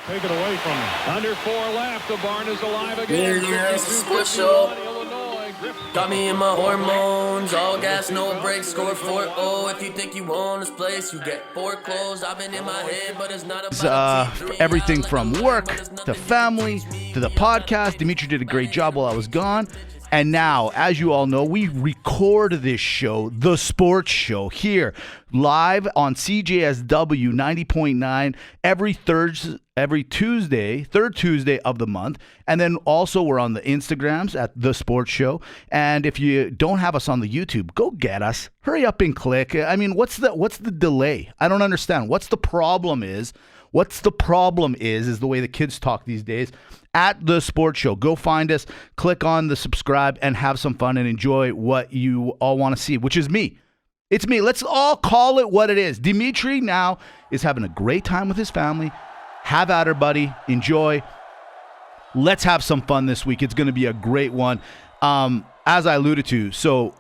Take it away from him. Under 4 left. The barn is alive again. Yeah, it's a sports show. Got me in my hormones. All gas, no brakes. Score 4-0. If you think you own this place, you get foreclosed. I've been in my head, but it's not about everything from work to family to the podcast. Dimitri did a great job while I was gone. And now, as you all know, we record this show, the sports show, here live on CJSW 90.9 every Tuesday, third Tuesday of the month. And then also we're on the Instagrams at The Sports Show. And if you don't have us on the YouTube, go get us. Hurry up and click. I mean, what's the delay? I don't understand. What's the problem is the way the kids talk these days. At The Sports Show. Go find us, click on the subscribe, and have some fun and enjoy what you all want to see, which is me. It's me. Let's all call it what it is. Dimitri now is having a great time with his family. Have at her, buddy. Enjoy. Let's have some fun this week. It's going to be a great one. As I alluded to, so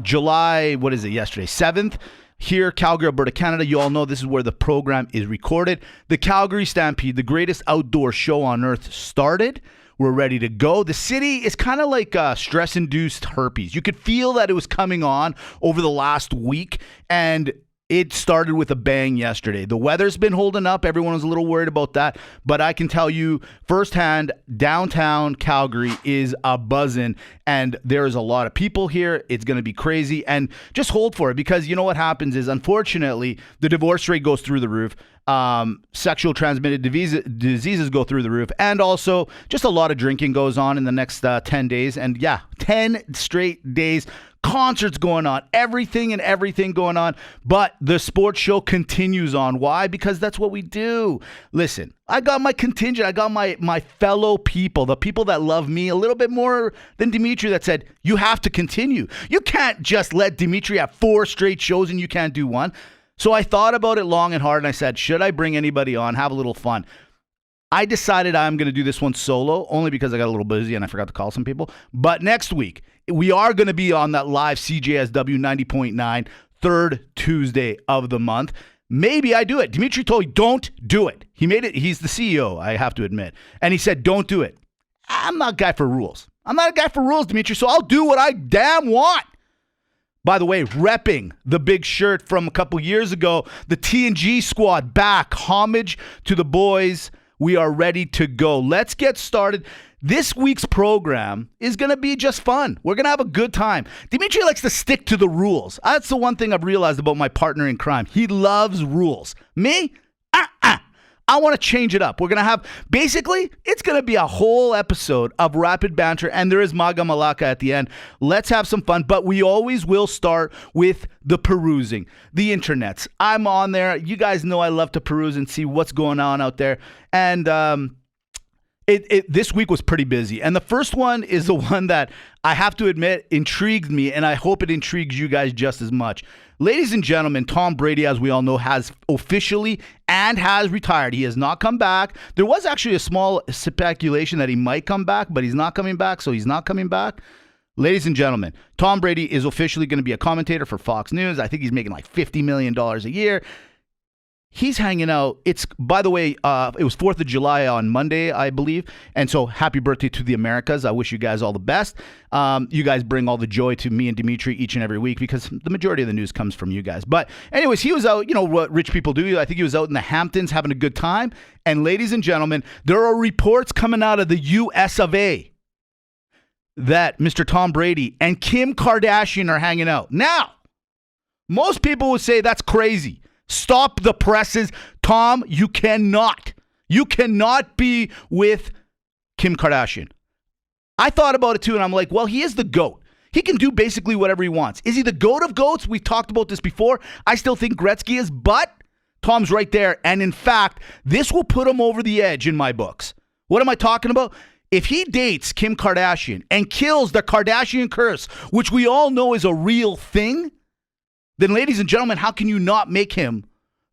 July, yesterday? 7th. Here, Calgary, Alberta, Canada. You all know this is where the program is recorded. The Calgary Stampede, the greatest outdoor show on earth, started. We're ready to go. The city is kind of like stress-induced herpes. You could feel that it was coming on over the last week, and it started with a bang yesterday. The weather's been holding up. Everyone was a little worried about that. But I can tell you firsthand, downtown Calgary is a-buzzing, and there is a lot of people here. It's going to be crazy. And just hold for it, because you know what happens is, unfortunately, the divorce rate goes through the roof. Sexual transmitted diseases go through the roof. And also, just a lot of drinking goes on in the next 10 days. And yeah, 10 straight days. Concerts going on, everything going on, but the sports show continues on. Why? Because that's what we do. Listen, I got my contingent. I got my fellow people, the people that love me a little bit more than Dimitri, that said, you have to continue. You can't just let Dimitri have 4 straight shows and you can't do one. So I thought about it long and hard, and I said, should I bring anybody on, have a little fun? I decided I'm going to do this one solo, only because I got a little busy and I forgot to call some people. But next week, we are going to be on that live CJSW 90.9, third Tuesday of the month. Maybe I do it. Dimitri told me, don't do it. He made it. He's the CEO, I have to admit. And he said, don't do it. I'm not a guy for rules. I'm not a guy for rules, Dimitri, so I'll do what I damn want. By the way, repping the big shirt from a couple years ago, the TNG squad back. Homage to the boys. We are ready to go. Let's get started. This week's program is going to be just fun. We're going to have a good time. Dimitri likes to stick to the rules. That's the one thing I've realized about my partner in crime. He loves rules. Me? I want to change it up. We're going to have, basically, it's going to be a whole episode of rapid banter, and there is MAGA MALAKA at the end. Let's have some fun, but we always will start with the perusing, the internets. I'm on there. You guys know I love to peruse and see what's going on out there, and this week was pretty busy. And the first one is the one that I have to admit intrigued me, and I hope it intrigues you guys just as much. Ladies and gentlemen, Tom Brady, as we all know, has officially and has retired. He has not come back. There was actually a small speculation that he might come back, but he's not coming back, so he's not coming back. Ladies and gentlemen, Tom Brady is officially going to be a commentator for Fox News. I think he's making like $50 million a year. He's hanging out. By the way, it was 4th of July on Monday, I believe. And so happy birthday to the Americas. I wish you guys all the best. You guys bring all the joy to me and Dimitri each and every week, because the majority of the news comes from you guys. But anyways, he was out, you know what rich people do. I think he was out in the Hamptons having a good time. And ladies and gentlemen, there are reports coming out of the US of A that Mr. Tom Brady and Kim Kardashian are hanging out. Now, most people would say that's crazy. Stop the presses. Tom, you cannot. You cannot be with Kim Kardashian. I thought about it too, and I'm like, well, he is the GOAT. He can do basically whatever he wants. Is he the GOAT of GOATs? We've talked about this before. I still think Gretzky is, but Tom's right there. And in fact, this will put him over the edge in my books. What am I talking about? If he dates Kim Kardashian and kills the Kardashian curse, which we all know is a real thing, then, ladies and gentlemen, how can you not make him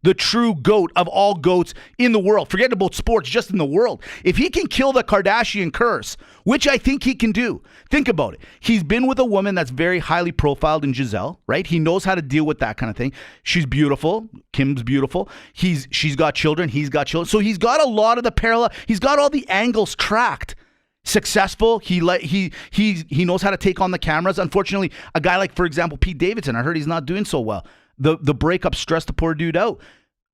the true GOAT of all GOATs in the world. Forget about sports, just in the world. If he can kill the Kardashian curse, which I think he can do, think about it. He's been with a woman that's very highly profiled in Giselle, right? He knows how to deal with that kind of thing. She's beautiful. Kim's beautiful. She's got children. He's got children. So he's got a lot of the parallel. He's got all the angles tracked. Successful. He knows how to take on the cameras. Unfortunately, a guy like, for example, Pete Davidson, I heard he's not doing so well. The breakup stressed the poor dude out.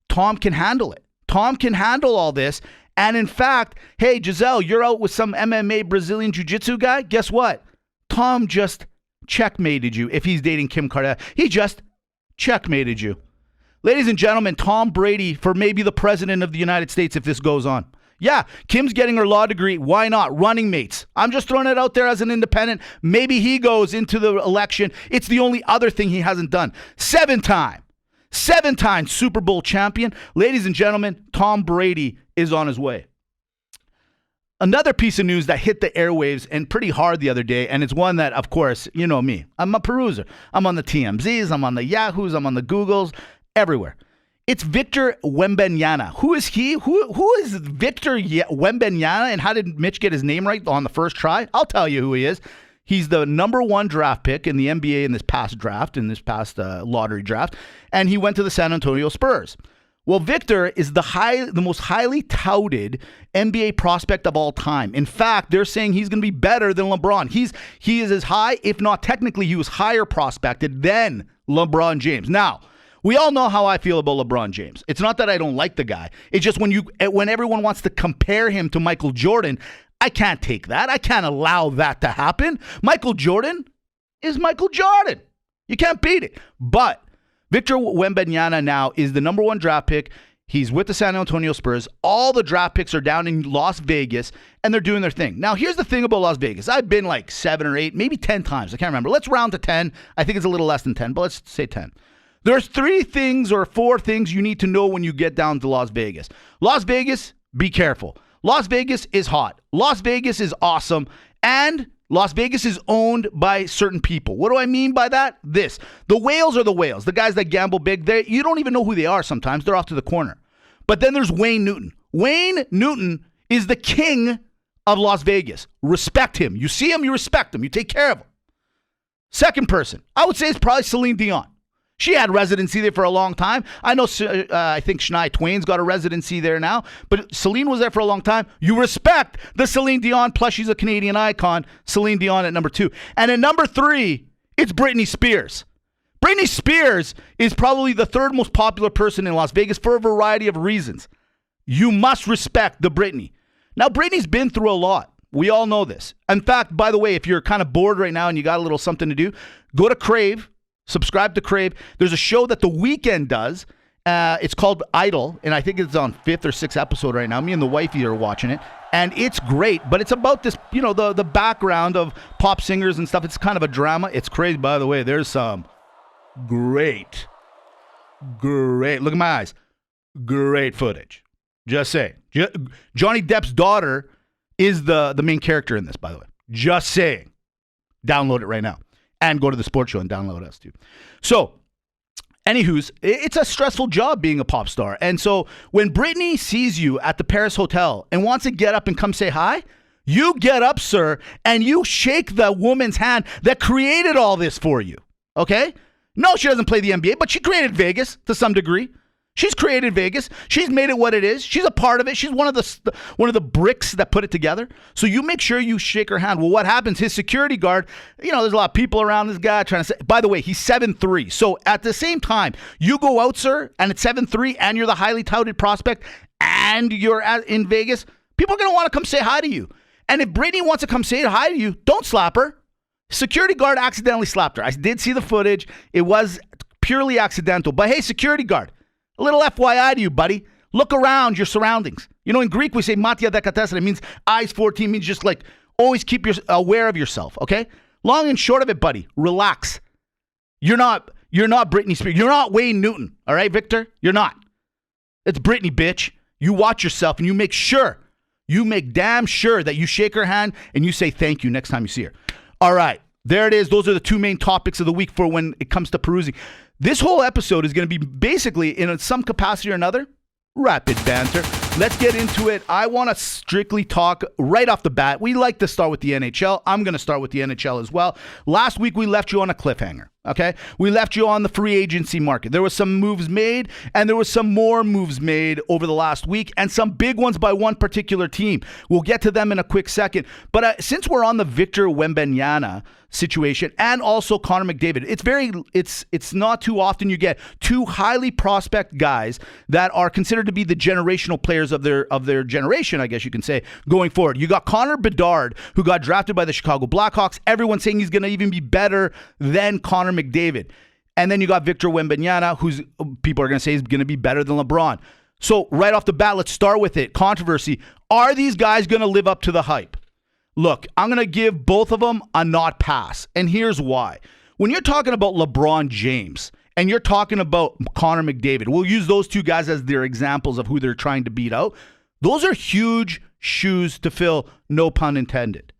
Tom can handle it. Tom can handle all this. And in fact, hey, Giselle, you're out with some MMA Brazilian Jiu-Jitsu guy. Guess what? Tom just checkmated you if he's dating Kim Kardashian. He just checkmated you. Ladies and gentlemen, Tom Brady for maybe the president of the United States if this goes on. Yeah, Kim's getting her law degree. Why not? Running mates. I'm just throwing it out there as an independent. Maybe he goes into the election. It's the only other thing he hasn't done. Seven-time Super Bowl champion. Ladies and gentlemen, Tom Brady is on his way. Another piece of news that hit the airwaves and pretty hard the other day, and it's one that, of course, you know me. I'm a peruser. I'm on the TMZs. I'm on the Yahoos. I'm on the Googles. Everywhere. It's Victor Wembanyama. Who is he? Who is Victor Wembanyama, and how did Mitch get his name right on the first try? I'll tell you who he is. He's the number 1 draft pick in the NBA in this past draft, lottery draft, and he went to the San Antonio Spurs. Well, Victor is the most highly touted NBA prospect of all time. In fact, they're saying he's going to be better than LeBron. He is as high, if not technically, he was higher prospected than LeBron James. Now, we all know how I feel about LeBron James. It's not that I don't like the guy. It's just when everyone wants to compare him to Michael Jordan, I can't take that. I can't allow that to happen. Michael Jordan is Michael Jordan. You can't beat it. But Victor Wembanyama now is the number 1 draft pick. He's with the San Antonio Spurs. All the draft picks are down in Las Vegas, and they're doing their thing. Now, here's the thing about Las Vegas. I've been like 7 or 8, maybe 10 times. I can't remember. Let's round to 10. I think it's a little less than 10, but let's say 10. There's 3 things or 4 things you need to know when you get down to Las Vegas. Las Vegas, be careful. Las Vegas is hot. Las Vegas is awesome. And Las Vegas is owned by certain people. What do I mean by that? This. The whales are the whales. The guys that gamble big, you don't even know who they are sometimes. They're off to the corner. But then there's Wayne Newton. Wayne Newton is the king of Las Vegas. Respect him. You see him, you respect him. You take care of him. Second person, I would say it's probably Celine Dion. She had residency there for a long time. I know, I think Shania Twain's got a residency there now, but Celine was there for a long time. You respect the Celine Dion, plus she's a Canadian icon. Celine Dion at number 2. And at number 3, it's Britney Spears. Britney Spears is probably the 3rd most popular person in Las Vegas for a variety of reasons. You must respect the Britney. Now, Britney's been through a lot. We all know this. In fact, by the way, if you're kind of bored right now and you got a little something to do, go to Crave. Subscribe to Crave. There's a show that The Weeknd does. It's called Idol, and I think it's on 5th or 6th episode right now. Me and the wifey are watching it, and it's great. But it's about this, the background of pop singers and stuff. It's kind of a drama. It's crazy, by the way. There's some great, look at my eyes, great footage. Just saying. Johnny Depp's daughter is the main character in this, by the way. Just saying. Download it right now. And go to the sports show and download us too. So, anywho's, it's a stressful job being a pop star. And so, when Britney sees you at the Paris Hotel and wants to get up and come say hi, you get up, sir, and you shake the woman's hand that created all this for you. Okay? No, she doesn't play the NBA, but she created Vegas to some degree. She's created Vegas. She's made it what it is. She's a part of it. She's one of the bricks that put it together. So you make sure you shake her hand. Well, what happens? His security guard, there's a lot of people around this guy trying to say, by the way, he's 7'3". So at the same time, you go out, sir, and it's 7'3", and you're the highly touted prospect, and you're in Vegas, people are going to want to come say hi to you. And if Britney wants to come say hi to you, don't slap her. Security guard accidentally slapped her. I did see the footage. It was purely accidental. But hey, security guard, a little FYI to you, buddy. Look around your surroundings. In Greek, we say matia dekatesin. It means eyes 14, means just like always keep aware of yourself, okay? Long and short of it, buddy, relax. You're not Britney Spears. You're not Wayne Newton, all right, Victor? You're not. It's Britney, bitch. You watch yourself and you make damn sure that you shake her hand and you say thank you next time you see her. All right, There it is. Those are the two main topics of the week for when it comes to perusing. This whole episode is going to be basically, in some capacity or another, rapid banter. Let's get into it. I want to strictly talk right off the bat. We like to start with the NHL. I'm going to start with the NHL as well. Last week, we left you on a cliffhanger, okay? We left you on the free agency market. There was some moves made, and there was some more moves made over the last week, and some big ones by one particular team. We'll get to them in a quick second. But since we're on the Victor Wembanyama situation and also Connor McDavid, it's not too often you get two highly prospect guys that are considered to be the generational players of their generation, I guess you can say, going forward. You got Connor BEDARD, who got drafted by the Chicago Blackhawks. Everyone's saying he's going to even be better than Connor McDavid. And then you got Victor Wembanyama, who's people are going to say is going to be better than LeBron. So right off the bat, let's start with it. Controversy. Are these guys going to live up to the hype? Look, I'm going to give both of them a not pass. And here's why. When you're talking about LeBron James and you're talking about Connor McDavid, we'll use those two guys as their examples of who they're trying to beat out. Those are huge shoes to fill, no pun intended.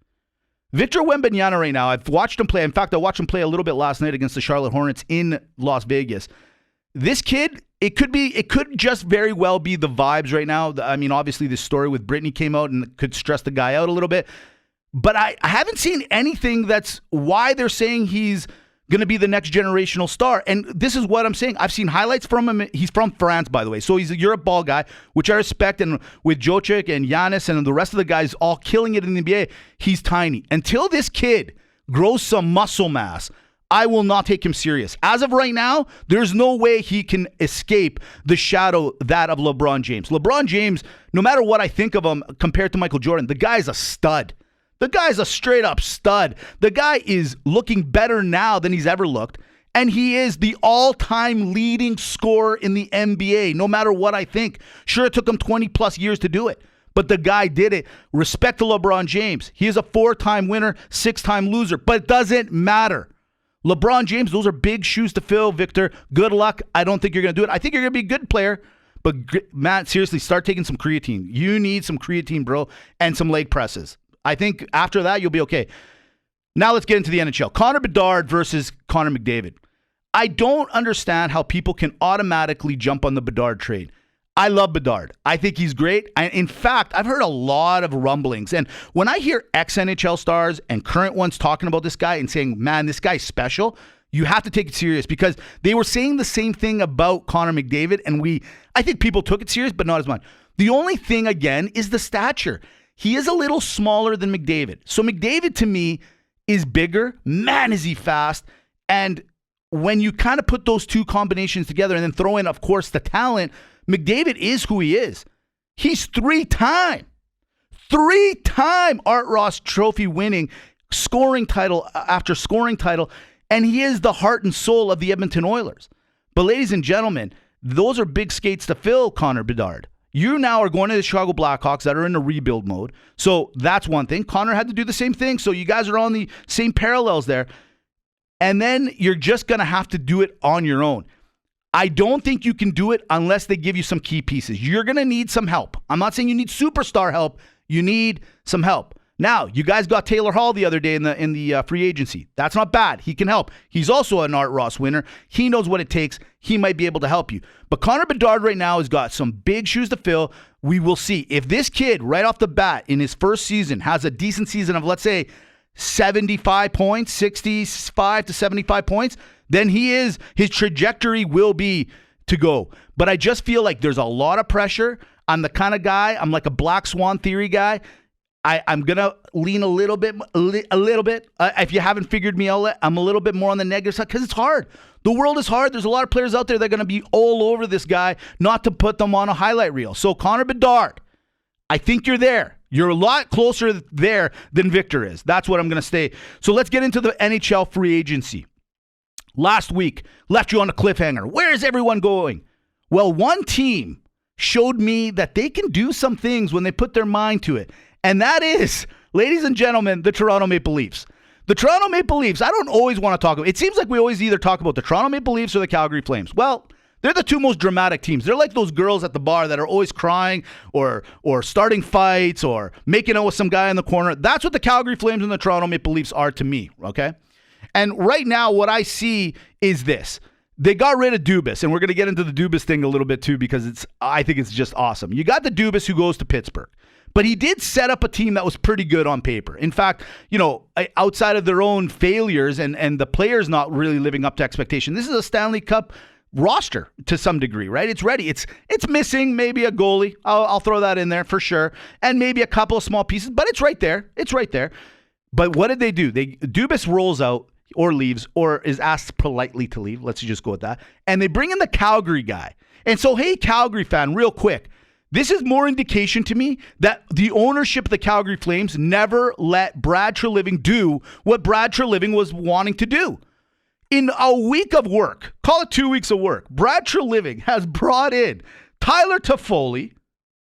Victor Wembanyama right now, I've watched him play. In fact, I watched him play a little bit last night against the Charlotte Hornets in Las Vegas. This kid, it could just very well be the vibes right now. I mean, obviously this story with Britney came out and could stress the guy out a little bit. But I haven't seen anything that's why they're saying he's going to be the next generational star. And this is what I'm saying. I've seen highlights from him. He's from France, by the way. So he's a Europe ball guy, which I respect. And with Jokic and Giannis and the rest of the guys all killing it in the NBA, he's tiny. Until this kid grows some muscle mass, I will not take him serious. As of right now, there's no way he can escape the shadow that of LeBron James. LeBron James, no matter what I think of him compared to Michael Jordan, the guy's a stud. The guy's a straight-up stud. The guy is looking better now than he's ever looked, and he is the all-time leading scorer in the NBA, no matter what I think. Sure, it took him 20-plus years to do it, but the guy did it. Respect to LeBron James. He is a 4-time winner, 6-time loser, but it doesn't matter. LeBron James, those are big shoes to fill, Victor. Good luck. I don't think you're going to do it. I think you're going to be a good player, but Matt, seriously, start taking some creatine. You need some creatine, bro, and some leg presses. I think after that, you'll be okay. Now let's get into the NHL. Connor BEDARD versus Connor McDavid. I don't understand how people can automatically jump on the BEDARD trade. I love BEDARD. I think he's great. In fact, I've heard a lot of rumblings. And when I hear ex-NHL stars and current ones talking about this guy and saying, man, this guy's special, you have to take it serious because they were saying the same thing about Connor McDavid. And I think people took it serious, but not as much. The only thing, again, is the stature. He is a little smaller than McDavid. So McDavid, to me, is bigger. Man, is he fast. And when you kind of put those two combinations together and then throw in, of course, the talent, McDavid is who he is. He's three-time Art Ross Trophy winning, scoring title after scoring title, and he is the heart and soul of the Edmonton Oilers. But ladies and gentlemen, those are big skates to fill, Connor BEDARD. You now are going to the Chicago Blackhawks that are in a rebuild mode. So that's one thing. Connor had to do the same thing. So you guys are on the same parallels there. And then you're just going to have to do it on your own. I don't think you can do it unless they give you some key pieces. You're going to need some help. I'm not saying you need superstar help. You need some help. Now, you guys got Taylor Hall the other day in the free agency. That's not bad. He can help. He's also an Art Ross winner. He knows what it takes. He might be able to help you. But Connor BEDARD right now has got some big shoes to fill. We will see. If this kid right off the bat in his first season has a decent season of, let's say, 75 points, 65 to 75 points, then his trajectory will be to go. But I just feel like there's a lot of pressure. I'm the kind of guy, I'm like a Black Swan theory guy. I'm going to lean a little bit. If you haven't figured me out, I'm a little bit more on the negative side because it's hard. The world is hard. There's a lot of players out there that are going to be all over this guy, not to put them on a highlight reel. So Connor BEDARD, I think you're there. You're a lot closer there than Victor is. That's what I'm going to say. So let's get into the NHL free agency. Last week, left you on a cliffhanger. Where is everyone going? Well, one team showed me that they can do some things when they put their mind to it. And that is, ladies and gentlemen, the Toronto Maple Leafs. The Toronto Maple Leafs, I don't always want to talk about. It seems like we always either talk about the Toronto Maple Leafs or the Calgary Flames. Well, they're the two most dramatic teams. They're like those girls at the bar that are always crying or starting fights or making out with some guy in the corner. That's what the Calgary Flames and the Toronto Maple Leafs are to me, okay? And right now, what I see is this. They got rid of Dubas, and we're going to get into the Dubas thing a little bit too because I think it's just awesome. You got the Dubas who goes to Pittsburgh, but he did set up a team that was pretty good on paper. In fact, outside of their own failures and the players not really living up to expectation, this is a Stanley Cup roster to some degree, right? It's ready. It's missing maybe a goalie. I'll throw that in there for sure, and maybe a couple of small pieces, but it's right there. It's right there. But what did they do? Dubas rolls out or leaves or is asked politely to leave. Let's just go with that. And they bring in the Calgary guy. And so, hey, Calgary fan, real quick, this is more indication to me that the ownership of the Calgary Flames never let Brad Treliving do what Brad Treliving was wanting to do. In a week of work, call it 2 weeks of work, Brad Treliving has brought in Tyler Toffoli,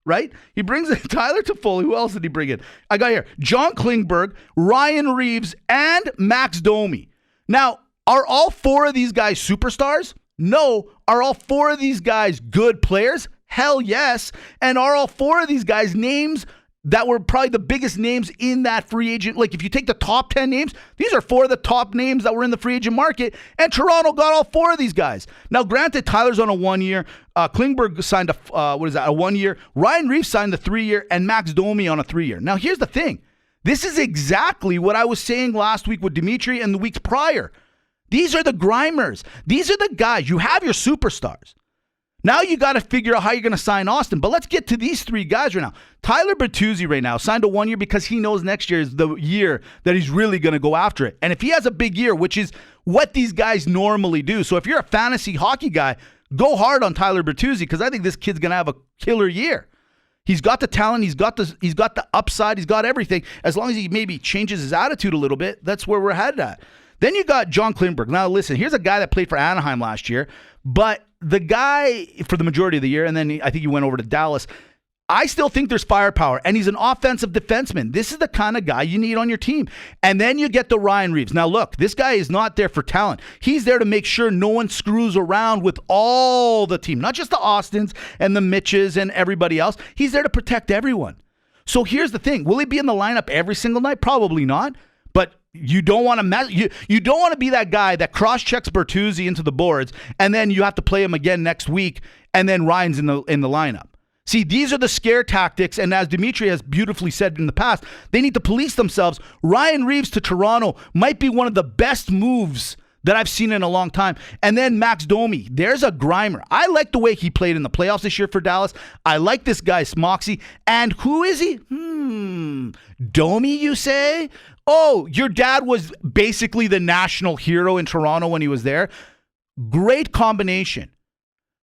right? He brings in Tyler Toffoli. Who else did he bring in? I got here John Klingberg, Ryan Reeves, and Max Domi. Now, are all four of these guys superstars? No. Are all four of these guys good players? Hell yes. And are all four of these guys names that were probably the biggest names in that free agent? Like, if you take the top 10 names, these are four of the top names that were in the free agent market, and Toronto got all four of these guys. Now, granted, Tyler's on a 1 year. Klingberg signed a 1 year. Ryan Reeves signed a 3 year, and Max Domi on a 3 year. Now, here's the thing. This is exactly what I was saying last week with Dimitri and the weeks prior. These are the grimers. These are the guys. You have your superstars. Now you got to figure out how you're going to sign Austin. But let's get to these three guys right now. Tyler Bertuzzi right now signed a 1 year because he knows next year is the year that he's really going to go after it. And if he has a big year, which is what these guys normally do. So if you're a fantasy hockey guy, go hard on Tyler Bertuzzi because I think this kid's going to have a killer year. He's got the talent. He's got the upside. He's got everything. As long as he maybe changes his attitude a little bit, that's where we're headed at. Then you got John Klingberg. Now listen, here's a guy that played for Anaheim last year, but the guy for the majority of the year, and then I think he went over to Dallas. I still think there's firepower, and he's an offensive defenseman. This is the kind of guy you need on your team. And then you get the Ryan Reeves. Now look, this guy is not there for talent. He's there to make sure no one screws around with all the team, not just the Austins and the Mitches and everybody else. He's there to protect everyone. So here's the thing. Will he be in the lineup every single night? Probably not. But you don't want to you don't want to be that guy that cross-checks Bertuzzi into the boards and then you have to play him again next week and then Ryan's in the lineup. See, these are the scare tactics, and as Dimitri has beautifully said in the past, they need to police themselves. Ryan Reeves to Toronto might be one of the best moves that I've seen in a long time. And then Max Domi, there's a grimer. I like the way he played in the playoffs this year for Dallas. I like this guy's moxie. And who is he? Domi, you say? Oh, your dad was basically the national hero in Toronto when he was there. Great combination.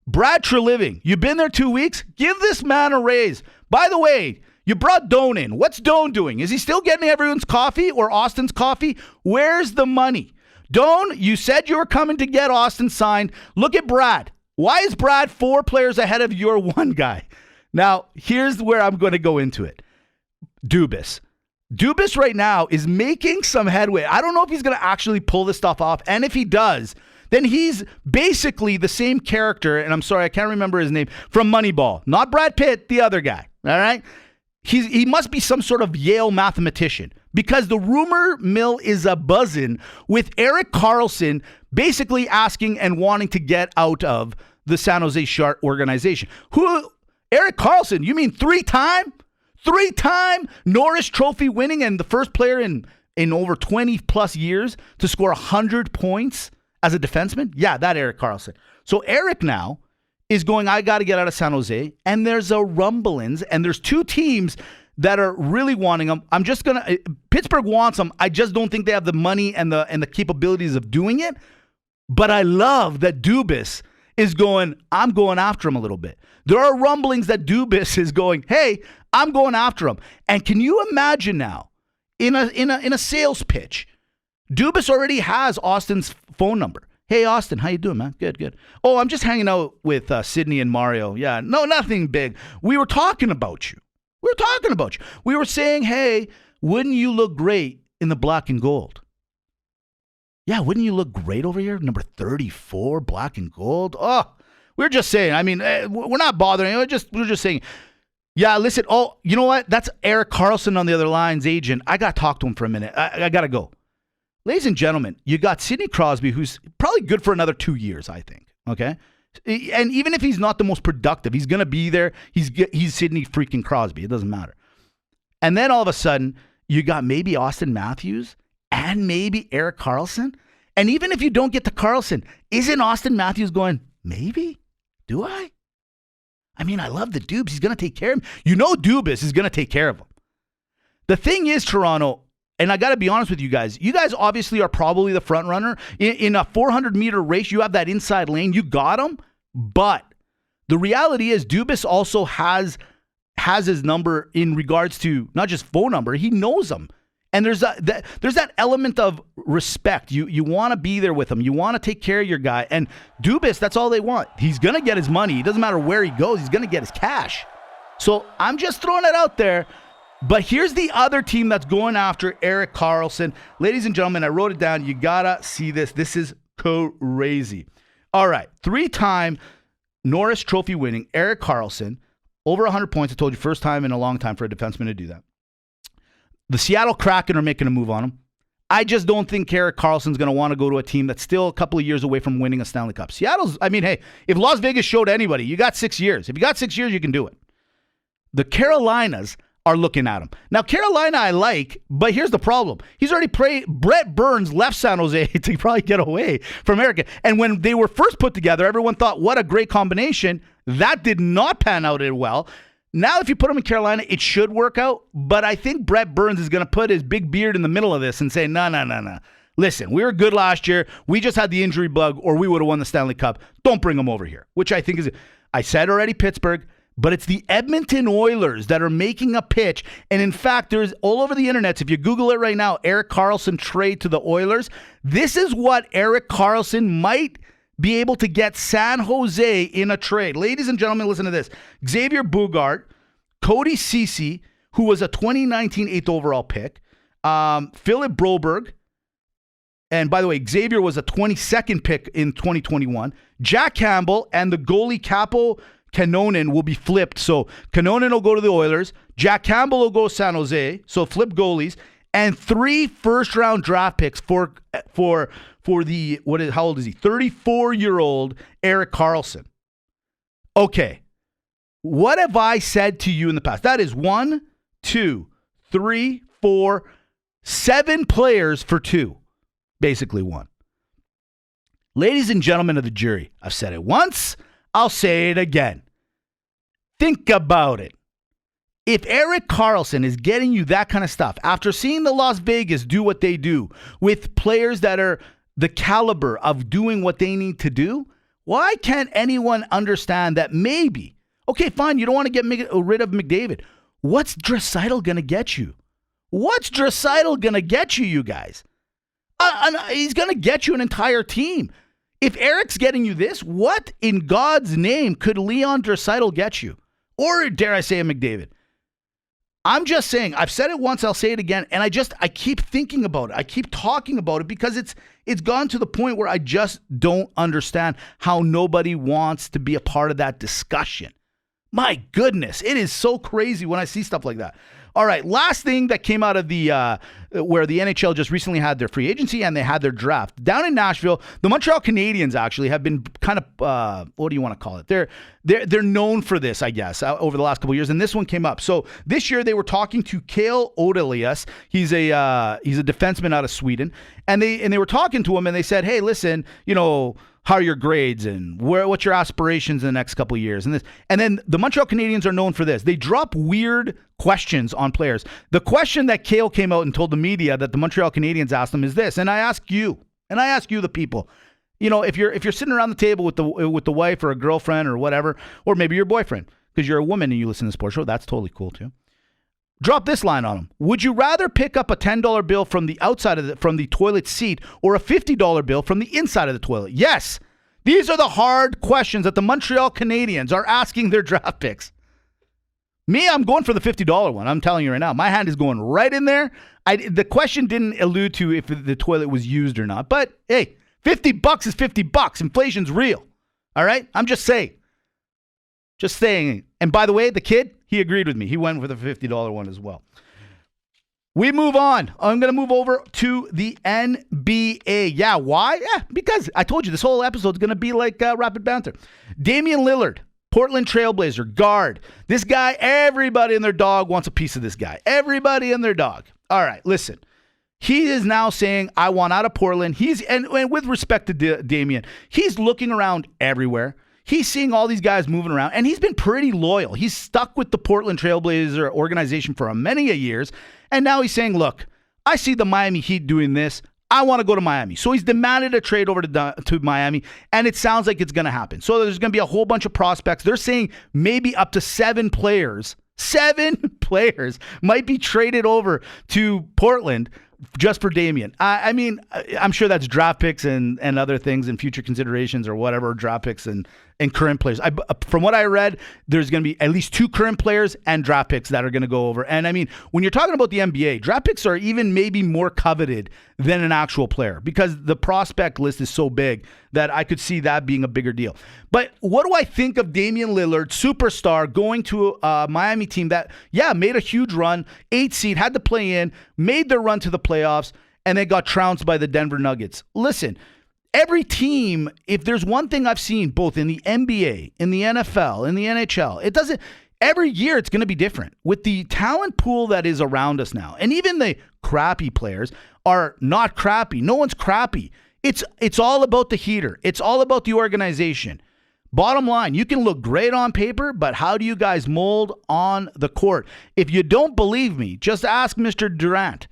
Brad Treliving, you've been there 2 weeks? Give this man a raise. By the way, you brought Doan in. What's Doan doing? Is he still getting everyone's coffee or Austin's coffee? Where's the money? Doan, you said you were coming to get Austin signed. Look at Brad. Why is Brad 4 players ahead of your one guy? Now, here's where I'm going to go into it. Dubas. Dubas right now is making some headway. I don't know if he's going to actually pull this stuff off. And if he does, then he's basically the same character, and I'm sorry, I can't remember his name, from Moneyball. Not Brad Pitt, the other guy. All right? He must be some sort of Yale mathematician because the rumor mill is a-buzzing with Erik Karlsson basically asking and wanting to get out of the San Jose Shark organization. Who? Erik Karlsson, you mean three-time Norris Trophy winning and the first player in over 20 plus years to score 100 points as a defenseman? Yeah, that Erik Karlsson. So Erik now is going, I got to get out of San Jose, and there's a rumblings, and there's 2 teams that are really wanting him. Pittsburgh wants him. I just don't think they have the money and the capabilities of doing it. But I love that Dubas is going, I'm going after him a little bit. There are rumblings that Dubas is going, hey, I'm going after him. And can you imagine now, in a sales pitch, Dubas already has Austin's phone number. Hey, Austin, how you doing, man? Good. Oh, I'm just hanging out with Sydney and Mario. Yeah, no, nothing big. We were talking about you. We were saying, hey, wouldn't you look great in the black and gold? Yeah, wouldn't you look great over here? Number 34, black and gold. Oh, we're just saying. I mean, we're not bothering. We're just saying. Yeah, listen. Oh, you know what? That's Erik Karlsson on the other line's agent. I got to talk to him for a minute. I got to go. Ladies and gentlemen, you got Sidney Crosby, who's probably good for another 2 years, I think. Okay? And even if he's not the most productive, he's going to be there. He's Sidney freaking Crosby. It doesn't matter. And then all of a sudden, you got maybe Austin Matthews and maybe Erik Karlsson. And even if you don't get to Karlsson, isn't Austin Matthews going, maybe? Do I? I mean, I love the Dubes. He's going to take care of him. You know Dubas is going to take care of him. The thing is, Toronto, and I got to be honest with you guys obviously are probably the front runner. In a 400-meter race, you have that inside lane. You got him. But the reality is Dubas also has his number in regards to not just phone number. He knows him. And there's that element of respect. You want to be there with him. You want to take care of your guy. And Dubas, that's all they want. He's going to get his money. It doesn't matter where he goes. He's going to get his cash. So I'm just throwing it out there. But here's the other team that's going after Erik Karlsson. Ladies and gentlemen, I wrote it down. You got to see this. This is crazy. All right. 3-time Norris Trophy winning Erik Karlsson. Over 100 points. I told you, first time in a long time for a defenseman to do that. The Seattle Kraken are making a move on him. I just don't think Erik Karlsson's going to want to go to a team that's still a couple of years away from winning a Stanley Cup. Hey, if Las Vegas showed anybody, you got 6 years. If you got 6 years, you can do it. The Carolinas are looking at him. Now, Carolina I like, but here's the problem. He's already Brett Burns left San Jose to probably get away from Eric. And when they were first put together, everyone thought, what a great combination. That did not pan out well. Now, if you put him in Carolina, it should work out. But I think Brett Burns is going to put his big beard in the middle of this and say, no. Listen, we were good last year. We just had the injury bug, or we would have won the Stanley Cup. Don't bring him over here, which I think is, I said already, Pittsburgh. But it's the Edmonton Oilers that are making a pitch. And in fact, there's all over the internet, if you Google it right now, Erik Karlsson trade to the Oilers. This is what Erik Karlsson might be able to get San Jose in a trade. Ladies and gentlemen, listen to this. Xavier Bogaert, Cody Ceci, who was a 2019 8th overall pick, Philip Broberg, and by the way, Xavier was a 22nd pick in 2021, Jack Campbell, and the goalie Capo Kanonen will be flipped. So Kanonen will go to the Oilers. Jack Campbell will go to San Jose. So flip goalies. And 3 first-round draft picks for the, how old is he? 34-year-old Erik Karlsson. Okay. What have I said to you in the past? That is 1, 2, 3, 4, 7 players for 2. Basically 1. Ladies and gentlemen of the jury, I've said it once. I'll say it again. Think about it. If Erik Karlsson is getting you that kind of stuff, after seeing the Las Vegas do what they do with players that are the caliber of doing what they need to do, why can't anyone understand that maybe, okay, fine, you don't want to get rid of McDavid. What's Draisaitl going to get you? What's Draisaitl going to get you, you guys? He's going to get you an entire team. If Eric's getting you this, what in God's name could Leon Draisaitl get you? Or dare I say a McDavid? I'm just saying, I've said it once, I'll say it again, and I keep thinking about it. I keep talking about it because it's gone to the point where I just don't understand how nobody wants to be a part of that discussion. My goodness, it is so crazy when I see stuff like that. All right, last thing that came out of the where the NHL just recently had their free agency and they had their draft. Down in Nashville, the Montreal Canadiens actually have been kind of, what do you want to call it? They're known for this, I guess, over the last couple of years, and this one came up. So this year they were talking to Cale Odelius. He's a defenseman out of Sweden, and they were talking to him, and they said, hey, listen, how are your grades and what's your aspirations in the next couple of years? And then the Montreal Canadiens are known for this. They drop weird questions on players. The question that Cale came out and told the media that the Montreal Canadiens asked him is this, and I ask you, the people, if you're sitting around the table with the wife or a girlfriend or whatever, or maybe your boyfriend, because you're a woman and you listen to the sports show, that's totally cool too. Drop this line on them. Would you rather pick up a $10 bill from the outside from the toilet seat or a $50 bill from the inside of the toilet? Yes. These are the hard questions that the Montreal Canadiens are asking their draft picks. Me, I'm going for the $50 one. I'm telling you right now. My hand is going right in there. The question didn't allude to if the toilet was used or not. But, hey, $50 is $50. Inflation's real. All right? I'm just saying. Just saying. And by the way, the kid, he agreed with me. He went for the $50 one as well. We move on. I'm going to move over to the NBA. Yeah, why? Yeah, because I told you this whole episode is going to be like rapid banter. Damian Lillard, Portland Trailblazer, guard. This guy, everybody and their dog wants a piece of this guy. Everybody and their dog. All right, listen. He is now saying, I want out of Portland. And with respect to Damian, he's looking around everywhere. He's seeing all these guys moving around, and he's been pretty loyal. He's stuck with the Portland Trailblazer organization for many years, and now he's saying, look, I see the Miami Heat doing this. I want to go to Miami. So he's demanded a trade over to Miami, and it sounds like it's going to happen. So there's going to be a whole bunch of prospects. They're saying maybe up to 7 players might be traded over to Portland just for Damian. I mean, I'm sure that's draft picks and other things and future considerations or whatever, draft picks and current players. From what I read, there's going to be at least 2 current players and draft picks that are going to go over. And I mean, when you're talking about the NBA, draft picks are even maybe more coveted than an actual player because the prospect list is so big that I could see that being a bigger deal. But what do I think of Damian Lillard, superstar, going to a Miami team that, made a huge run, 8 seed, had to play in, made their run to the playoffs, and they got trounced by the Denver Nuggets. Listen, every team, if there's one thing I've seen both in the NBA, in the NFL, in the NHL, every year it's going to be different. With the talent pool that is around us now, and even the crappy players are not crappy. No one's crappy. It's all about the heater. It's all about the organization. Bottom line, you can look great on paper, but how do you guys mold on the court? If you don't believe me, just ask Mr. Durant.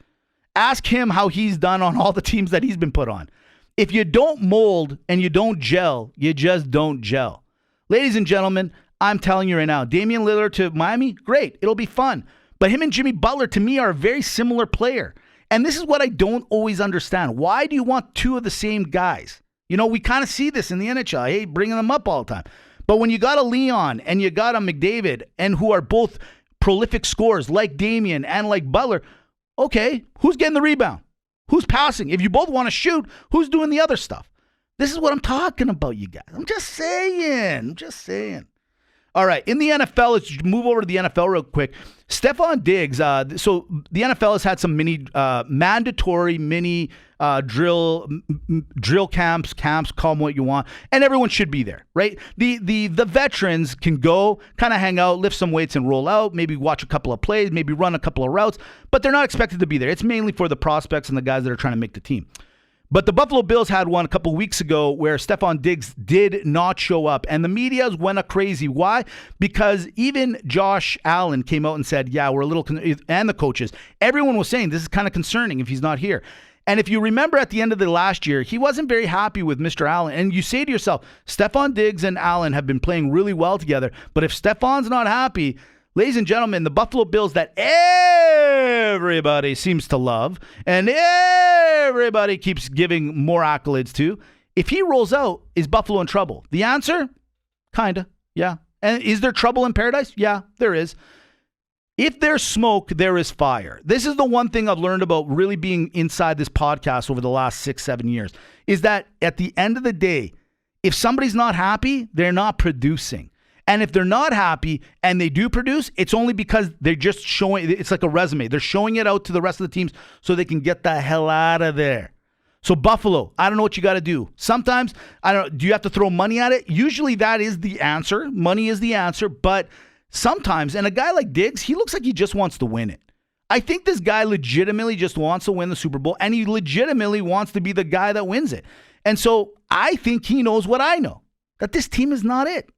Ask him how he's done on all the teams that he's been put on. If you don't mold and you don't gel, you just don't gel. Ladies and gentlemen, I'm telling you right now, Damian Lillard to Miami, great. It'll be fun. But him and Jimmy Butler, to me, are a very similar player. And this is what I don't always understand. Why do you want 2 of the same guys? You know, we kind of see this in the NHL. I hate bringing them up all the time. But when you got a Leon and you got a McDavid, and who are both prolific scorers like Damian and like Butler, okay, who's getting the rebound? Who's passing? If you both want to shoot, who's doing the other stuff? This is what I'm talking about, you guys. I'm just saying. All right, in the NFL, let's move over to the NFL real quick. Stephon Diggs, so the NFL has had some mandatory mini drill camps, call them what you want, and everyone should be there, right? The veterans can go, kind of hang out, lift some weights and roll out, maybe watch a couple of plays, maybe run a couple of routes, but they're not expected to be there. It's mainly for the prospects and the guys that are trying to make the team. But the Buffalo Bills had one a couple weeks ago where Stephon Diggs did not show up, and the media went crazy. Why? Because even Josh Allen came out and said, we're a little, and the coaches, everyone was saying this is kind of concerning if he's not here. And if you remember at the end of the last year, he wasn't very happy with Mr. Allen. And you say to yourself, Stephon Diggs and Allen have been playing really well together, but if Stephon's not happy, ladies and gentlemen, the Buffalo Bills that everybody seems to love and everybody keeps giving more accolades to, if he rolls out, is Buffalo in trouble? The answer? Kinda, yeah. And is there trouble in paradise? Yeah, there is. If there's smoke, there is fire. This is the one thing I've learned about really being inside this podcast over the last 6-7 years, is that at the end of the day, if somebody's not happy, they're not producing. And if they're not happy and they do produce, it's only because they're just showing, it's like a resume. They're showing it out to the rest of the teams so they can get the hell out of there. So Buffalo, I don't know what you got to do. Sometimes, do you have to throw money at it? Usually that is the answer. Money is the answer. But sometimes, and a guy like Diggs, he looks like he just wants to win it. I think this guy legitimately just wants to win the Super Bowl, and he legitimately wants to be the guy that wins it. And so I think he knows what I know, that this team is not it.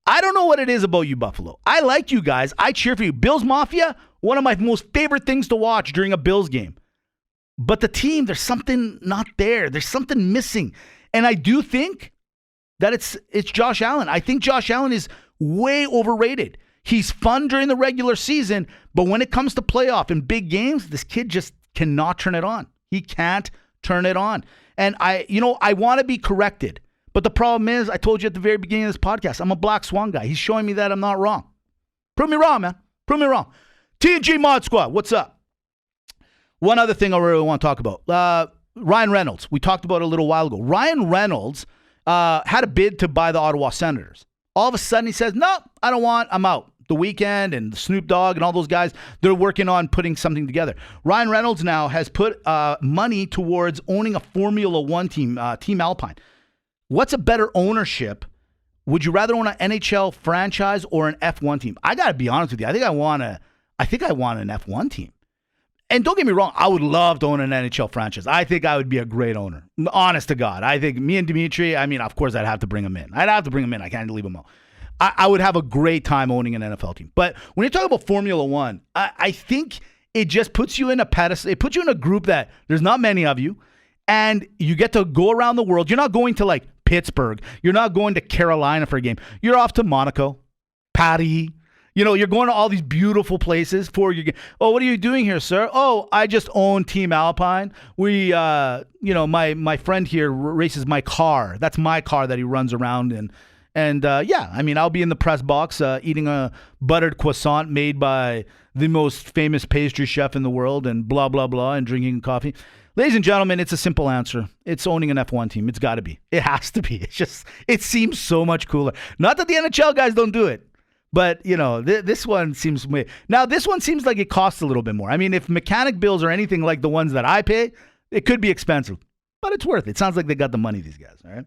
I don't know what it is about you, Buffalo. I like you guys. I cheer for you. Bills Mafia, one of my most favorite things to watch during a Bills game. But the team, there's something not there. There's something missing. And I do think that it's Josh Allen. I think Josh Allen is way overrated. He's fun during the regular season, but when it comes to playoff and big games, this kid just cannot turn it on. He can't turn it on. And I want to be corrected. But the problem is, I told you at the very beginning of this podcast, I'm a Black Swan guy. He's showing me that I'm not wrong. Prove me wrong, man. Prove me wrong. TNG Mod Squad, what's up? One other thing I really want to talk about. Ryan Reynolds. We talked about it a little while ago. Ryan Reynolds had a bid to buy the Ottawa Senators. All of a sudden he says, no, I don't want, I'm out. The Weeknd and Snoop Dogg and all those guys, they're working on putting something together. Ryan Reynolds now has put money towards owning a Formula One team, Team Alpine. What's a better ownership? Would you rather own an NHL franchise or an F1 team? I got to be honest with you. I think I want an F1 team. And don't get me wrong, I would love to own an NHL franchise. I think I would be a great owner. Honest to God. I think me and Dimitri, of course, I'd have to bring him in. I can't leave him out. I would have a great time owning an NFL team. But when you talk about Formula One, I think it just puts you in a pedestal. It puts you in a group that there's not many of you, and you get to go around the world. You're not going to like Pittsburgh. You're not going to Carolina for a game. You're off to Monaco, Paris. You're going to all these beautiful places for your game. Oh, what are you doing here, sir? Oh, I just own Team Alpine. We, my friend here races my car. That's my car that he runs around in. And I'll be in the press box eating a buttered croissant made by the most famous pastry chef in the world and blah, blah, blah, and drinking coffee. Ladies and gentlemen, it's a simple answer. It's owning an F1 team. It's got to be. It has to be. It seems so much cooler. Not that the NHL guys don't do it. But, this one seems... Now, this one seems like it costs a little bit more. If mechanic bills are anything like the ones that I pay, it could be expensive. But it's worth it. It sounds like they got the money, these guys, all right?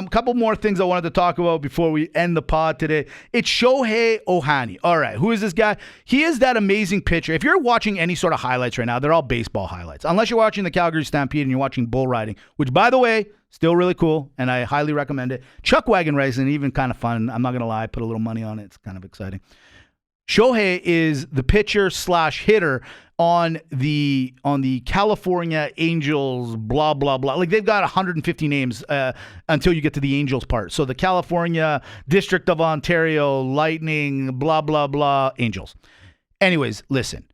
Couple more things I wanted to talk about before we end the pod today. It's Shohei Ohtani. All right, who is this guy? He is that amazing pitcher. If you're watching any sort of highlights right now, they're all baseball highlights. Unless you're watching the Calgary Stampede and you're watching bull riding, which, by the way, still really cool, and I highly recommend it. Chuck wagon racing, even kind of fun. I'm not going to lie. I put a little money on it. It's kind of exciting. Shohei is the pitcher / hitter on the California Angels, blah, blah, blah. Like, they've got 150 names until you get to the Angels part. So the California District of Ontario, Lightning, blah, blah, blah, Angels. Anyways, listen.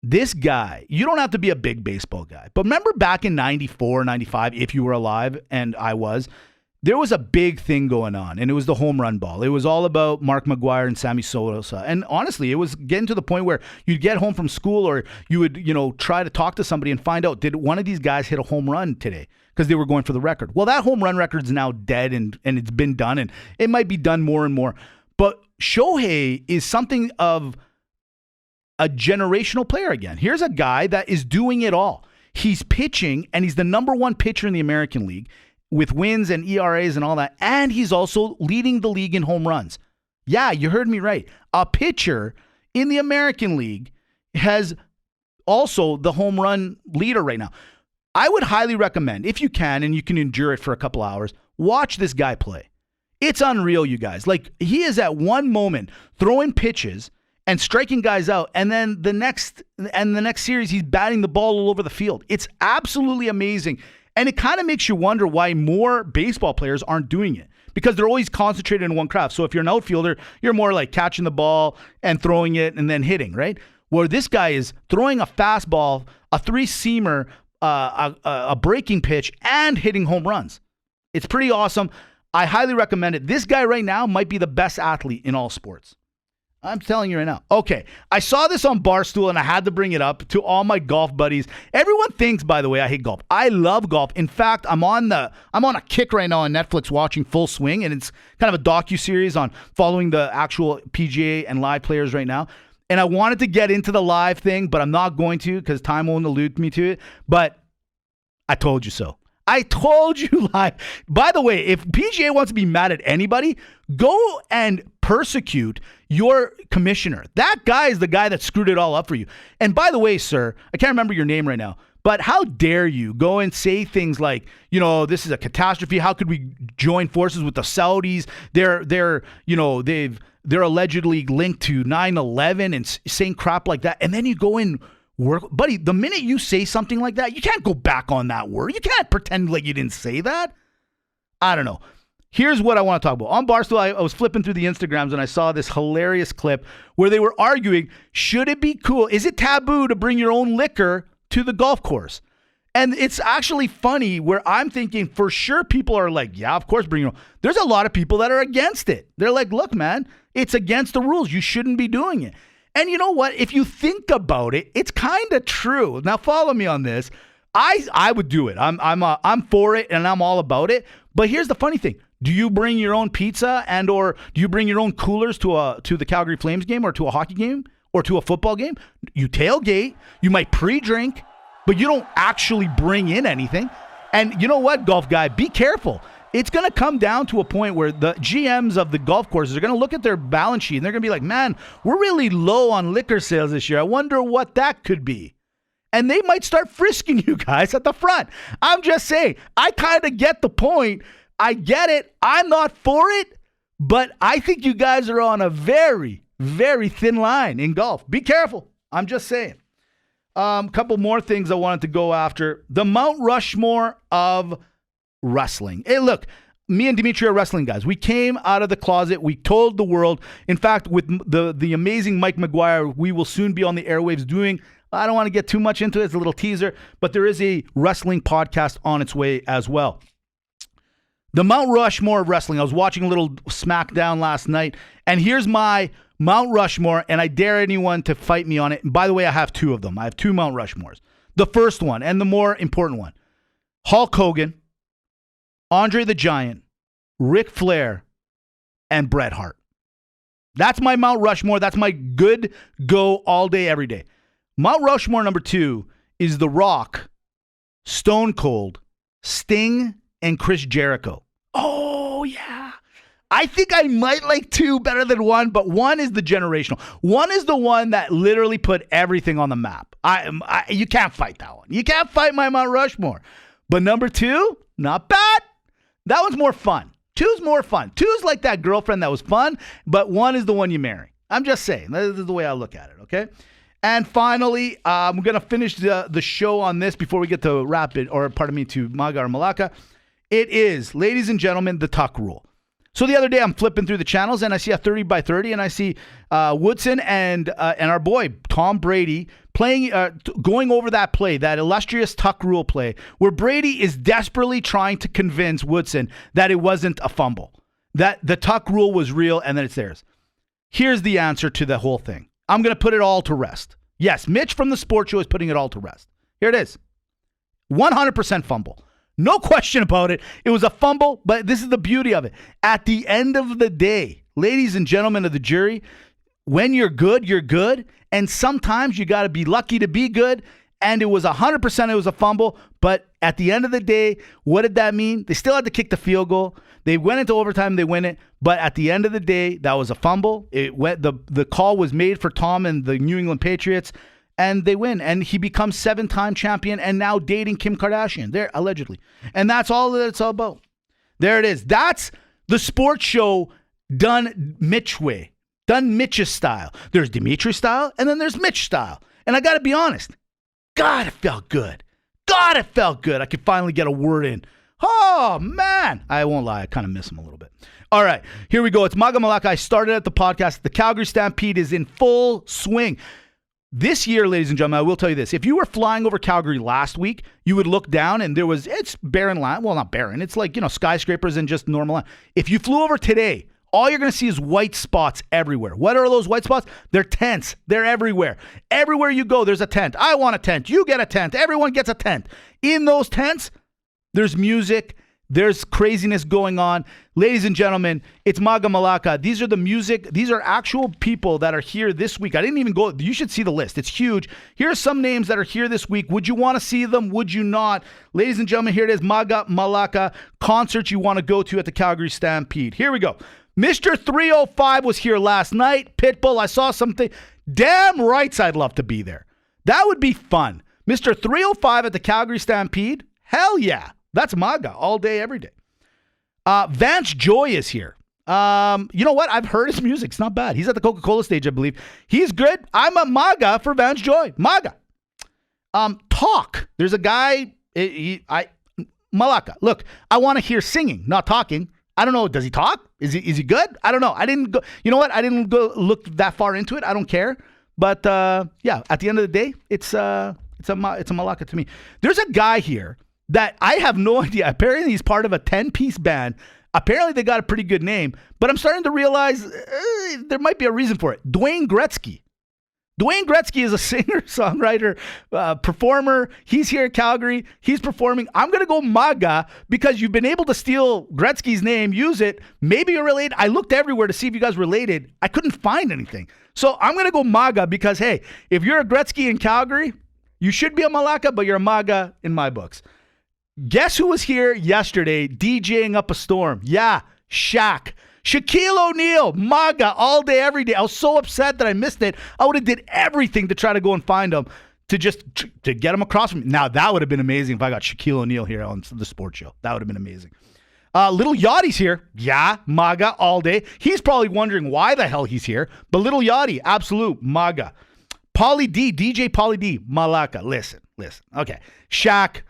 This guy, you don't have to be a big baseball guy. But remember back in 94, 95, if you were alive, and I was, there was a big thing going on, and it was the home run ball. It was all about Mark McGwire and Sammy Sosa. And honestly, it was getting to the point where you'd get home from school or you would, try to talk to somebody and find out, did one of these guys hit a home run today? Because they were going for the record. Well, that home run record's now dead, and it's been done, and it might be done more and more. But Shohei is something of a generational player again. Here's a guy that is doing it all. He's pitching, and he's the number one pitcher in the American League with wins and ERAs and all that. And he's also leading the league in home runs. Yeah, you heard me right. A pitcher in the American League has also the home run leader right now. I would highly recommend, if you can, and you can endure it for a couple hours, watch this guy play. It's unreal, you guys. Like, he is at one moment throwing pitches and striking guys out, and then the next series, he's batting the ball all over the field. It's absolutely amazing. And it kind of makes you wonder why more baseball players aren't doing it, because they're always concentrated in one craft. So if you're an outfielder, you're more like catching the ball and throwing it and then hitting, right? Where this guy is throwing a fastball, a three-seamer, a breaking pitch, and hitting home runs. It's pretty awesome. I highly recommend it. This guy right now might be the best athlete in all sports. I'm telling you right now. Okay, I saw this on Barstool, and I had to bring it up to all my golf buddies. Everyone thinks, by the way, I hate golf. I love golf. In fact, I'm on a kick right now on Netflix watching Full Swing, and it's kind of a docuseries on following the actual PGA and live players right now. And I wanted to get into the live thing, but I'm not going to because time won't allude me to it. But I told you so. I told you live. By the way, if PGA wants to be mad at anybody, go and persecute your commissioner. That guy is the guy that screwed it all up for you. And by the way, sir, I can't remember your name right now, but how dare you go and say things like, this is a catastrophe. How could we join forces with the Saudis? They're allegedly linked to 9/11 and saying crap like that. And then you go in. Buddy, the minute you say something like that, you can't go back on that word. You can't pretend like you didn't say that. I don't know. Here's what I want to talk about. On Barstool, I was flipping through the Instagrams and I saw this hilarious clip where they were arguing, should it be cool? Is it taboo to bring your own liquor to the golf course? And it's actually funny where I'm thinking for sure people are like, yeah, of course, bring your own. There's a lot of people that are against it. They're like, look, man, it's against the rules. You shouldn't be doing it. And you know what? If you think about it, it's kind of true. Now, follow me on this. I would do it. I'm for it, and I'm all about it. But here's the funny thing. Do you bring your own pizza and or do you bring your own coolers to the Calgary Flames game or to a hockey game or to a football game? You tailgate, you might pre-drink, but you don't actually bring in anything. And you know what, golf guy, be careful. It's going to come down to a point where the GMs of the golf courses are going to look at their balance sheet and they're going to be like, man, we're really low on liquor sales this year. I wonder what that could be. And they might start frisking you guys at the front. I'm just saying, I kind of get the point. I get it. I'm not for it, but I think you guys are on a very, very thin line in golf. Be careful. I'm just saying. Couple more things I wanted to go after. The Mount Rushmore of wrestling. Hey, look, me and Dimitri are wrestling guys. We came out of the closet. We told the world. In fact, with the amazing Mike McGuire, we will soon be on the airwaves doing, I don't want to get too much into it. It's a little teaser, but there is a wrestling podcast on its way as well. The Mount Rushmore of wrestling. I was watching a little SmackDown last night, and here's my Mount Rushmore, and I dare anyone to fight me on it. And by the way, I have two of them. I have two Mount Rushmores. The first one, and the more important one, Hulk Hogan, Andre the Giant, Ric Flair, and Bret Hart. That's my Mount Rushmore. That's my good go all day, every day. Mount Rushmore number 2 is The Rock, Stone Cold, Sting, and Chris Jericho. Oh, yeah. I think I might like 2 better than 1, but 1 is the generational. 1 is the one that literally put everything on the map. You can't fight that one. You can't fight my Mount Rushmore. But number 2, not bad. That one's more fun. 2's more fun. 2 is like that girlfriend that was fun, but 1 is the one you marry. I'm just saying. This is the way I look at it, okay? And finally, I'm going to finish the show on this before we get to Rapid, or pardon me, to MAGA or Malaka. It is, ladies and gentlemen, the tuck rule. So the other day, I'm flipping through the channels, and I see a 30 by 30, and I see Woodson and our boy, Tom Brady, playing, going over that play, that illustrious tuck rule play, where Brady is desperately trying to convince Woodson that it wasn't a fumble, that the tuck rule was real, and that it's theirs. Here's the answer to the whole thing. I'm going to put it all to rest. Yes, Mitch from the Sports Show is putting it all to rest. Here it is. 100% fumble. No question about it. It was a fumble, but this is the beauty of it. At the end of the day, ladies and gentlemen of the jury, when you're good, you're good. And sometimes you got to be lucky to be good. And it was 100% it was a fumble. But at the end of the day, what did that mean? They still had to kick the field goal. They went into overtime. They win it. But at the end of the day, that was a fumble. It went. The call was made for Tom and the New England Patriots. And they win. And he becomes 7-time champion and now dating Kim Kardashian. There, allegedly. And that's all that it's all about. There it is. That's the sports show done Mitch way. Done Mitch's style. There's Dimitri style, and then there's Mitch style. And I got to be honest. God, it felt good. God, it felt good. I could finally get a word in. Oh, man. I won't lie. I kind of miss him a little bit. All right. Here we go. It's MAGA Malaka. I started at the podcast. The Calgary Stampede is in full swing. This year, ladies and gentlemen, I will tell you this. If you were flying over Calgary last week, you would look down and it's barren land. Well, not barren. It's like, skyscrapers and just normal land. If you flew over today, all you're going to see is white spots everywhere. What are those white spots? They're tents. They're everywhere. Everywhere you go, there's a tent. I want a tent. You get a tent. Everyone gets a tent. In those tents, there's music. There's craziness going on. Ladies and gentlemen, it's MAGA Malaka. These are the music. These are actual people that are here this week. I didn't even go. You should see the list. It's huge. Here are some names that are here this week. Would you want to see them? Would you not? Ladies and gentlemen, here it is. MAGA Malaka concert you want to go to at the Calgary Stampede. Here we go. Mr. 305 was here last night. Pitbull, I saw something. Damn rights I'd love to be there. That would be fun. Mr. 305 at the Calgary Stampede? Hell yeah. That's MAGA all day, every day. Vance Joy is here. You know what? I've heard his music. It's not bad. He's at the Coca-Cola stage, I believe. He's good. I'm a MAGA for Vance Joy. MAGA. Talk. There's a guy. Malaka. Look, I want to hear singing, not talking. I don't know. Does he talk? Is he good? I don't know. I didn't go. You know what? I didn't go look that far into it. I don't care. But yeah, at the end of the day, it's a Malaka to me. There's a guy here that I have no idea. Apparently, he's part of a 10-piece band. Apparently, they got a pretty good name. But I'm starting to realize there might be a reason for it. Dwayne Gretzky. Dwayne Gretzky is a singer, songwriter, performer. He's here at Calgary. He's performing. I'm going to go MAGA because you've been able to steal Gretzky's name, use it. Maybe you're related. I looked everywhere to see if you guys related. I couldn't find anything. So I'm going to go MAGA because, hey, if you're a Gretzky in Calgary, you should be a Malaka, but you're a MAGA in my books. Guess who was here yesterday DJing up a storm? Yeah, Shaq. Shaquille O'Neal, MAGA, all day, every day. I was so upset that I missed it. I would have did everything to try to go and find him to get him across from me. Now, that would have been amazing if I got Shaquille O'Neal here on the sports show. That would have been amazing. Little Yachty's here. Yeah, MAGA, all day. He's probably wondering why the hell he's here. But Little Yachty, absolute MAGA. Pauly D, DJ Pauly D, Malaka. Listen. Okay. Shaq,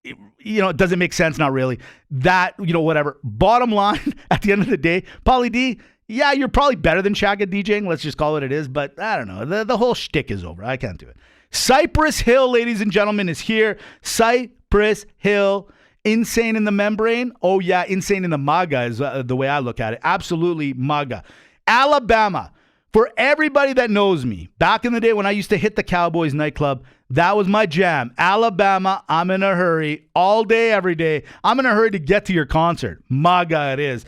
it doesn't make sense, not really. That, whatever. Bottom line, at the end of the day, Pauly D, yeah, you're probably better than Shaq at DJing. Let's just call it it is. But I don't know. The whole shtick is over. I can't do it. Cypress Hill, ladies and gentlemen, is here. Cypress Hill, insane in the membrane. Oh, yeah, insane in the MAGA is the way I look at it. Absolutely MAGA. Alabama. For everybody that knows me, back in the day when I used to hit the Cowboys nightclub, that was my jam. Alabama, I'm in a hurry. All day, every day. I'm in a hurry to get to your concert. MAGA it is.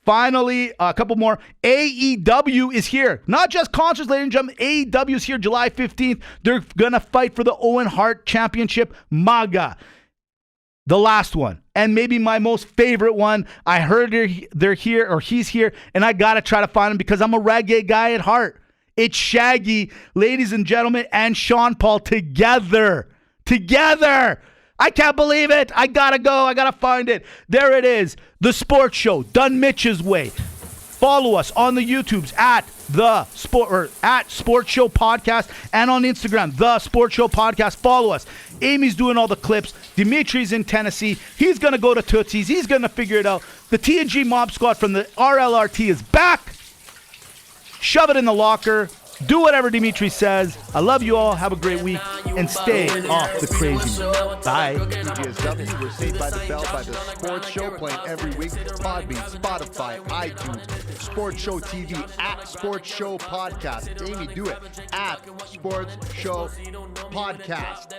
Finally, a couple more. AEW is here. Not just concerts, ladies and gentlemen. AEW is here July 15th. They're going to fight for the Owen Hart Championship. MAGA. The last one, and maybe my most favorite one. I heard they're here, or he's here, and I got to try to find him because I'm a reggae guy at heart. It's Shaggy, ladies and gentlemen, and Sean Paul together. I can't believe it. I got to go. I got to find it. There it is. The Sports Show, done Mitch's way. Follow us on the YouTubes at Sports Show Podcast and on Instagram, The Sports Show Podcast. Follow us. Amy's doing all the clips. Dimitri's in Tennessee. He's going to go to Tootsie's. He's going to figure it out. The TNG Mob Squad from the RLRT is back. Shove it in the locker. Do whatever Dimitri says. I love you all. Have a great week. And stay off the crazy. Bye. DJSW, we're Saved by the Bell by the Sports Show, playing every week. Podbean, Spotify, iTunes, Sports Show TV, at Sports Show Podcast. Amy, do it. At Sports Show Podcast.